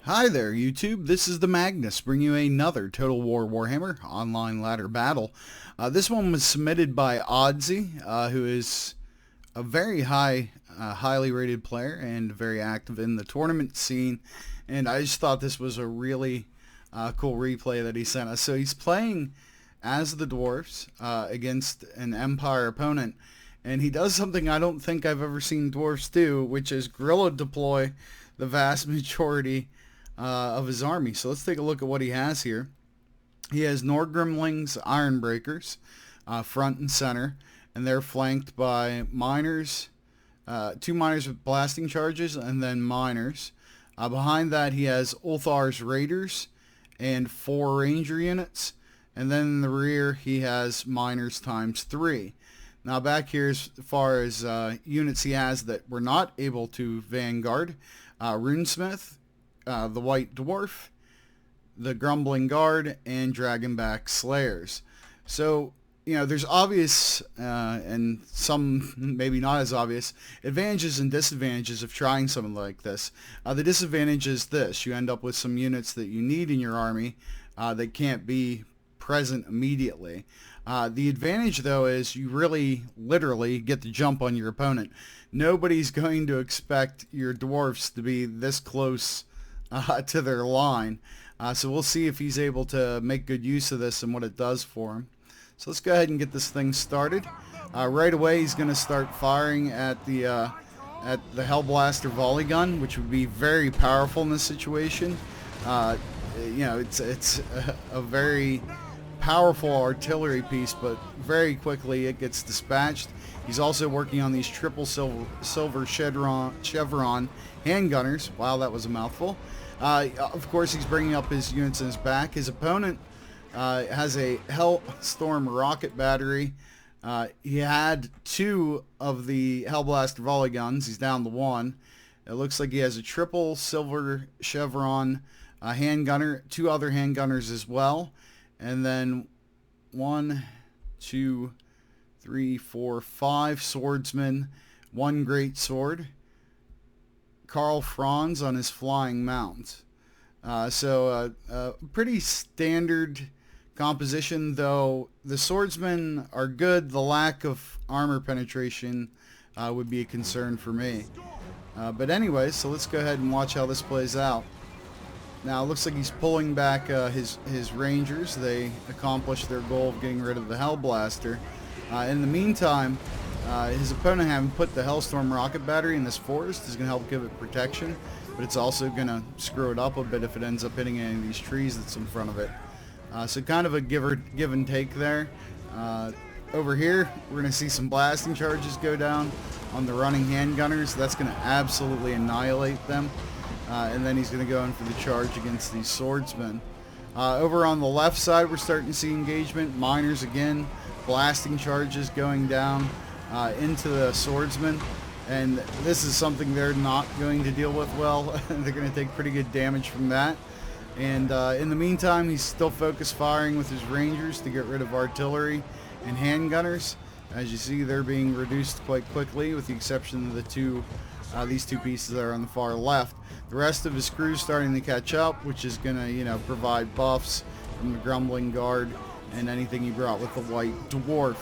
Hi there, YouTube. This is the Magnus, bringing you another Total War Warhammer online ladder battle. This one was submitted by Odsy, who is a very highly rated player and very active in the tournament scene. And I just thought this was a really cool replay that he sent us. So he's playing as the Dwarfs against an Empire opponent. And he does something I don't think I've ever seen Dwarfs do, which is guerrilla deploy the vast majority of his army. So let's take a look at what he has here. He has Nordgrimling's Ironbreakers front and center, and they're flanked by miners, 2 miners with blasting charges, and then miners. Behind that he has Ulthar's Raiders and 4 ranger units, and then in the rear he has miners times 3. Now back here, as far as units he has that were not able to vanguard, Runesmith, the White Dwarf, the Grumbling Guard, and Dragonback Slayers. So, you know, there's obvious and some maybe not as obvious advantages and disadvantages of trying something like this. The disadvantage is this: you end up with some units that you need in your army that can't be present immediately. The advantage, though, is you really literally get the jump on your opponent. Nobody's going to expect your dwarfs to be this close to their line. So we'll see if he's able to make good use of this and what it does for him. So let's go ahead and get this thing started. Right away he's going to start firing at the Hellblaster volley gun, which would be very powerful in this situation. You know, it's a very powerful artillery piece, but very quickly it gets dispatched. He's also working on these triple silver chevron handgunners. Wow, that was a mouthful. Of course, he's bringing up his units in his back. His opponent has a Hellstorm rocket battery. He had 2 of the Hellblaster volley guns. He's down to 1. It looks like he has a triple silver chevron handgunner, 2 other handgunners as well, and then 1, 2, 3, 4, 5 swordsmen, 1 great sword. Karl Franz on his flying mount. So pretty standard composition, though the swordsmen are good. The lack of armor penetration would be a concern for me. But anyway, so let's go ahead and watch how this plays out. Now it looks like he's pulling back his rangers. They accomplished their goal of getting rid of the Hellblaster. In the meantime, his opponent, having put the Hellstorm rocket battery in this forest, is going to help give it protection, but it's also going to screw it up a bit if it ends up hitting any of these trees that's in front of it. So kind of a give and take there. Over here, we're going to see some blasting charges go down on the running handgunners. That's going to absolutely annihilate them. And then he's going to go in for the charge against these swordsmen. Over on the left side, we're starting to see engagement. Miners again, blasting charges going down into the swordsmen, and this is something they're not going to deal with well. They're going to take pretty good damage from that. And in the meantime, he's still focus firing with his rangers to get rid of artillery and handgunners. As you see, they're being reduced quite quickly, with the exception of these 2 pieces that are on the far left. The rest of his crew's starting to catch up, which is going to, you know, provide buffs from the Grumbling Guard and anything he brought with the White Dwarf.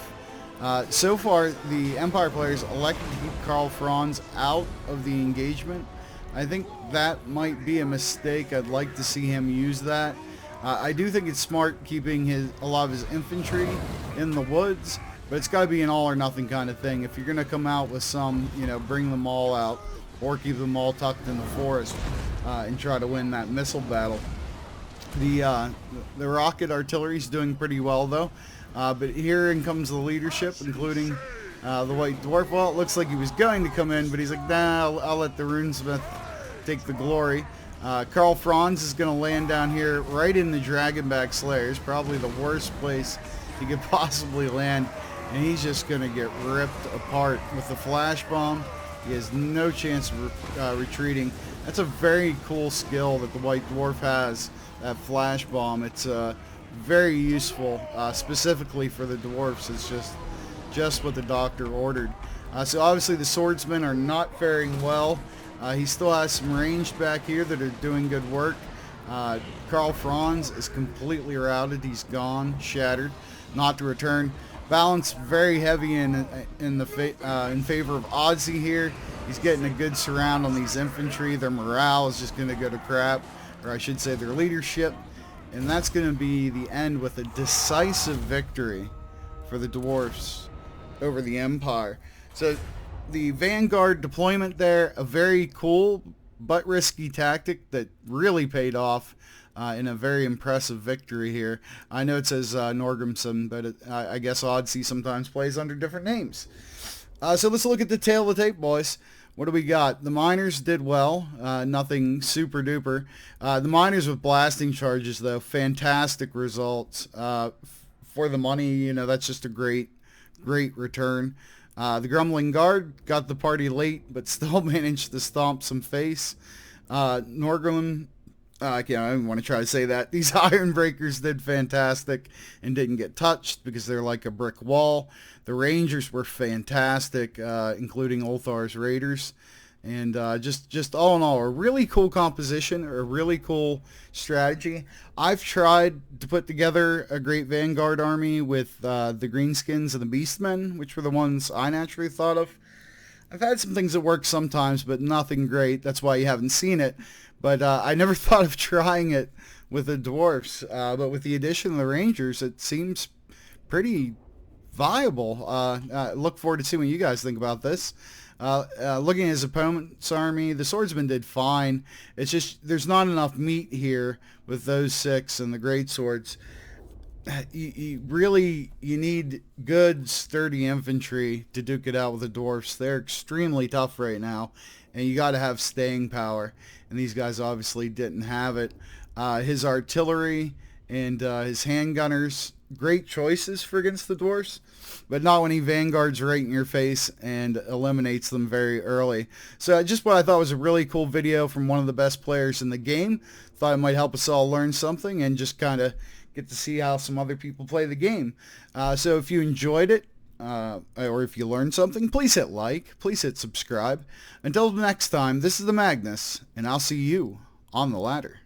So far, the Empire players elected to keep Karl Franz out of the engagement. I think that might be a mistake. I'd like to see him use that. I do think it's smart keeping a lot of his infantry in the woods, but it's got to be an all or nothing kind of thing. If you're going to come out with some, you know, bring them all out, or keep them all tucked in the forest and try to win that missile battle. The rocket artillery is doing pretty well, though. But here in comes the leadership, including the White Dwarf. Well, it looks like he was going to come in, but he's like, nah, I'll let the Runesmith take the glory. Karl Franz is going to land down here right in the Dragonback Slayers, probably the worst place he could possibly land, and he's just going to get ripped apart with the flash bomb. He has no chance of retreating. That's a very cool skill that the White Dwarf has, that flash bomb. It's very useful, specifically for the dwarfs. It's just what the doctor ordered. So obviously the swordsmen are not faring well. He still has some ranged back here that are doing good work. Karl Franz is completely routed. He's gone, shattered, not to return. Balance very heavy in favor of Odsy here. He's getting a good surround on these infantry. Their morale is just going to go to crap, or I should say their leadership. And that's going to be the end with a decisive victory for the Dwarfs over the Empire. So the Vanguard deployment there, a very cool but risky tactic that really paid off in a very impressive victory here. I know it says Norgrimson, but I guess Odsy sometimes plays under different names. So let's look at the tail of the tape, boys. What do we got? The miners did well. Nothing super duper. The miners with blasting charges, though, fantastic results. For the money, you know, that's just a great return. The Grumbling Guard got the party late, but still managed to stomp some face. Norgrim, I don't even want to try to say that. These Iron Breakers did fantastic and didn't get touched because they're like a brick wall. The Rangers were fantastic, including Ulthar's Raiders. And just all in all, a really cool composition, a really cool strategy. I've tried to put together a great Vanguard army with the Greenskins and the Beastmen, which were the ones I naturally thought of. I've had some things that work sometimes, but nothing great. That's why you haven't seen it. But I never thought of trying it with the Dwarfs. But with the addition of the Rangers, it seems pretty viable. Look forward to seeing what you guys think about this. Looking at his opponent's army, the swordsman did fine. It's just there's not enough meat here with those 6 and the great swords. You need good sturdy infantry to duke it out with the dwarfs. They're extremely tough right now, and you got to have staying power, and these guys obviously didn't have it. His artillery and his handgunners, great choices for against the dwarfs, but not when he vanguards right in your face and eliminates them very early. So just what I thought was a really cool video from one of the best players in the game. Thought it might help us all learn something and just kind of get to see how some other people play the game. So if you enjoyed it, or if you learned something, please hit like, please hit subscribe. Until next time, this is the Magnus, and I'll see you on the ladder.